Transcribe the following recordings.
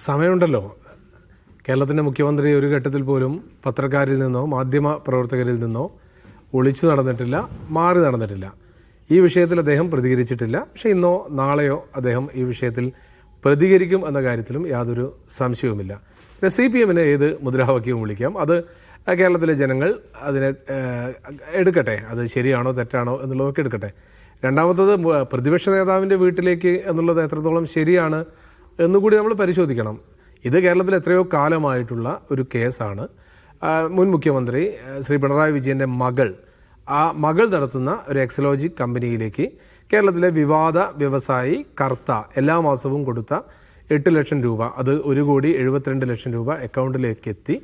സമയമുണ്ടല്ലോ. കേരളത്തിൻ്റെ മുഖ്യമന്ത്രി ഒരു ഘട്ടത്തിൽ പോലും പത്രക്കാരിൽ നിന്നോ മാധ്യമ പ്രവർത്തകരിൽ നിന്നോ ഒളിച്ചു നടന്നിട്ടില്ല, മാറി നടന്നിട്ടില്ല. ഈ വിഷയത്തിൽ അദ്ദേഹം പ്രതികരിച്ചിട്ടില്ല. പക്ഷേ ഇന്നോ നാളെയോ അദ്ദേഹം ഈ വിഷയത്തിൽ പ്രതികരിക്കും എന്ന കാര്യത്തിലും യാതൊരു സംശയവുമില്ല. പിന്നെ CPM-ന് ഏത് മുദ്രാവാക്യവും വിളിക്കാം. അത് കേരളത്തിലെ ജനങ്ങൾ അതിനെ എടുക്കട്ടെ, അത് ശരിയാണോ തെറ്റാണോ എന്നുള്ളതൊക്കെ എടുക്കട്ടെ. രണ്ടാമത്തത്, പ്രതിപക്ഷ നേതാവിൻ്റെ വീട്ടിലേക്ക് എന്നുള്ളത് എത്രത്തോളം ശരിയാണ് എന്നുകൂടി നമ്മൾ പരിശോധിക്കണം. ഇത് കേരളത്തിൽ എത്രയോ കാലമായിട്ടുള്ള ഒരു കേസാണ്. മുൻ മുഖ്യമന്ത്രി ശ്രീ പിണറായി വിജയൻ്റെ മകൾ നടത്തുന്ന ഒരു എക്സലോജി കമ്പനിയിലേക്ക് കേരളത്തിലെ വിവാദ വ്യവസായി കർത്ത എല്ലാ മാസവും കൊടുത്ത 8 ലക്ഷം രൂപ, അത് 1,72 ലക്ഷം രൂപ അക്കൗണ്ടിലേക്ക് എത്തി.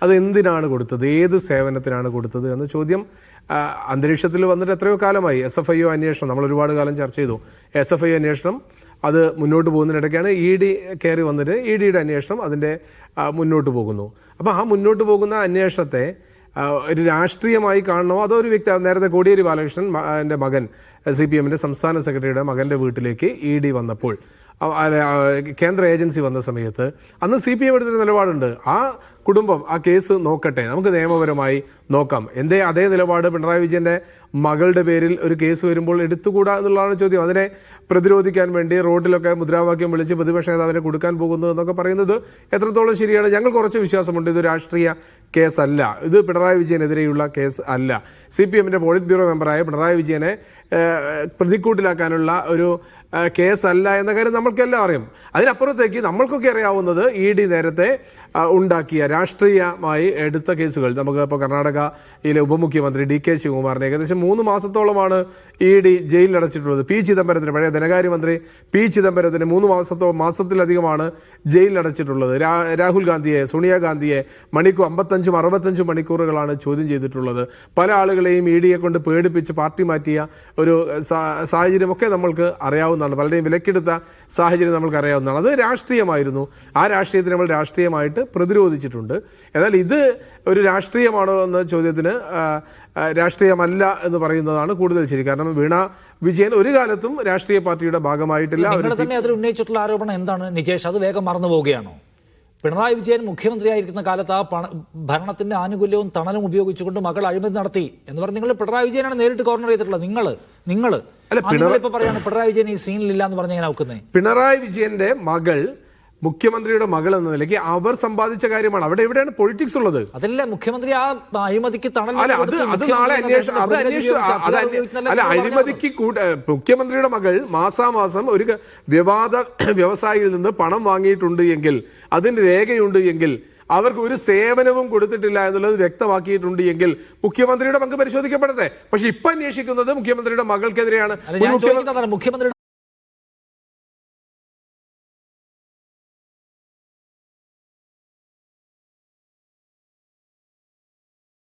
അത് എന്തിനാണ് കൊടുത്തത്, ഏത് സേവനത്തിനാണ് കൊടുത്തത് എന്ന ചോദ്യം അന്തരീക്ഷത്തിൽ വന്നിട്ട് എത്രയോ കാലമായി. SFIO അന്വേഷണം നമ്മൾ ഒരുപാട് കാലം ചർച്ച ചെയ്തു. SFIO അന്വേഷണം അത് മുന്നോട്ട് പോകുന്നതിനിടയ്ക്കാണ് ED കയറി വന്നിട്ട് EDയുടെ അന്വേഷണം അതിൻ്റെ മുന്നോട്ട് പോകുന്നു. അപ്പോൾ ആ മുന്നോട്ട് പോകുന്ന അന്വേഷണത്തെ ഒരു രാഷ്ട്രീയമായി കാണണോ അതോ ഒരു വ്യക്തി, നേരത്തെ കോടിയേരി ബാലകൃഷ്ണൻ എൻ്റെ മകൻ CPM-ൻ്റെ സംസ്ഥാന സെക്രട്ടറിയുടെ മകൻ്റെ വീട്ടിലേക്ക് ED വന്നപ്പോൾ, കേന്ദ്ര ഏജൻസി വന്ന സമയത്ത് അന്ന് CPM എടുത്തൊരു നിലപാടുണ്ട്. ആ കുടുംബം ആ കേസ് നോക്കട്ടെ, നമുക്ക് നിയമപരമായി നോക്കാം. അതേ നിലപാട് പിണറായി വിജയൻ്റെ മകളുടെ പേരിൽ ഒരു കേസ് വരുമ്പോൾ എടുത്തുകൂടാ എന്നുള്ളതാണ് ചോദ്യം. അതിനെ പ്രതിരോധിക്കാൻ വേണ്ടി റോഡിലൊക്കെ മുദ്രാവാക്യം വിളിച്ച് പ്രതിപക്ഷ നേതാവിനെ കൊടുക്കാൻ പോകുന്നു എന്നൊക്കെ പറയുന്നത് എത്രത്തോളം ശരിയാണ്? ഞങ്ങൾ കുറച്ച് വിശ്വാസമുണ്ട്. ഇത് രാഷ്ട്രീയ കേസല്ല, ഇത് പിണറായി വിജയനെതിരെയുള്ള കേസ് അല്ല. CPM-ൻ്റെ പോളിറ്റ് ബ്യൂറോ മെമ്പറായ പിണറായി വിജയനെ പ്രതിക്കൂട്ടിലാക്കാനുള്ള ഒരു കേസല്ല എന്ന കാര്യം നമ്മൾക്കെല്ലാം അറിയാം. അതിനപ്പുറത്തേക്ക് നമ്മൾക്കൊക്കെ അറിയാവുന്നത് ED നേരത്തെ ഉണ്ടാക്കിയ രാഷ്ട്രീയമായി എടുത്ത കേസുകൾ. നമുക്ക് ഇപ്പോൾ കർണാടകയിലെ ഉപമുഖ്യമന്ത്രി DK ശിവകുമാറിനെ ഏകദേശം 3 മാസത്തോളമാണ് ED ജയിലിലടച്ചിട്ടുള്ളത്. ചിദംബരത്തിന്, പഴയ ധനകാര്യമന്ത്രി ചിദംബരത്തിന് 3 മാസത്തിലധികമാണ് ജയിലിലടച്ചിട്ടുള്ളത്. രാഹുൽ ഗാന്ധിയെ, സോണിയാഗാന്ധിയെ 55-65 മണിക്കൂറുകളാണ് ചോദ്യം ചെയ്തിട്ടുള്ളത്. പല ആളുകളെയും EDയെ കൊണ്ട് പേടിപ്പിച്ച് പാർട്ടി മാറ്റിയ ഒരു സാഹചര്യമൊക്കെ നമ്മൾക്ക് അറിയാവുന്നതാണ്. പലരെയും വിലക്കെടുത്ത സാഹചര്യം നമ്മൾക്ക് അറിയാവുന്നതാണ്. അത് രാഷ്ട്രീയമായിരുന്നു. ആ രാഷ്ട്രീയത്തിന് നമ്മൾ രാഷ്ട്രീയമായിട്ട് പ്രതിരോധിച്ചിട്ടുണ്ട്. എന്നാൽ ഇത് ഒരു രാഷ്ട്രീയമാണോ എന്ന ചോദ്യത്തിന് രാഷ്ട്രീയമല്ല എന്ന് പറയുന്നതാണ് കൂടുതൽ ശരി. കാരണം വീണ വിജയൻ ഒരു കാലത്തും രാഷ്ട്രീയ പാർട്ടിയുടെ ഭാഗമായിട്ടില്ല. അതിൽ ഉന്നയിച്ചിട്ടുള്ള ആരോപണം എന്താണ് നിജേഷ്? അത് വേഗം മറന്നു പോവുകയാണോ? പിണറായി വിജയൻ മുഖ്യമന്ത്രിയായിരിക്കുന്ന കാലത്ത് ആ ഭരണത്തിന്റെ ആനുകൂല്യവും തണലും ഉപയോഗിച്ചുകൊണ്ട് മകൾ അഴിമതി നടത്തി എന്ന് പറഞ്ഞ് നിങ്ങൾ പിണറായി വിജയനാണ് നേരിട്ട് കോർണർ ചെയ്തിട്ടുള്ളത്. നിങ്ങൾ ഇപ്പൊ പറയാണ് പിണറായി വിജയൻ ഈ സീനിലില്ല എന്ന് പറഞ്ഞ എങ്ങനെ നോക്കുന്നത്? പിണറായി വിജയന്റെ മകൾ മുഖ്യമന്ത്രിയുടെ മകൾ എന്ന നിലയ്ക്ക് അവർ സമ്പാദിച്ച കാര്യമാണ്. അവിടെ എവിടെയാണ് പൊളിറ്റിക്സ് ഉള്ളത്? അതല്ല, മുഖ്യമന്ത്രി ആ അഴിമതിക്ക് അഴിമതിക്ക് മുഖ്യമന്ത്രിയുടെ മകൾ മാസാമാസം ഒരു വിവാദ വ്യവസായിയിൽ നിന്ന് പണം വാങ്ങിയിട്ടുണ്ട് എങ്കിൽ, അതിന്റെ രേഖയുണ്ട് എങ്കിൽ, അവർക്ക് ഒരു സേവനവും കൊടുത്തിട്ടില്ല എന്നുള്ളത് വ്യക്തമാക്കിയിട്ടുണ്ട് എങ്കിൽ മുഖ്യമന്ത്രിയുടെ പങ്ക് പരിശോധിക്കപ്പെടട്ടെ. പക്ഷെ ഇപ്പൊ അന്വേഷിക്കുന്നത് മുഖ്യമന്ത്രിയുടെ മകൾക്കെതിരെയാണ്. മുഖ്യമന്ത്രി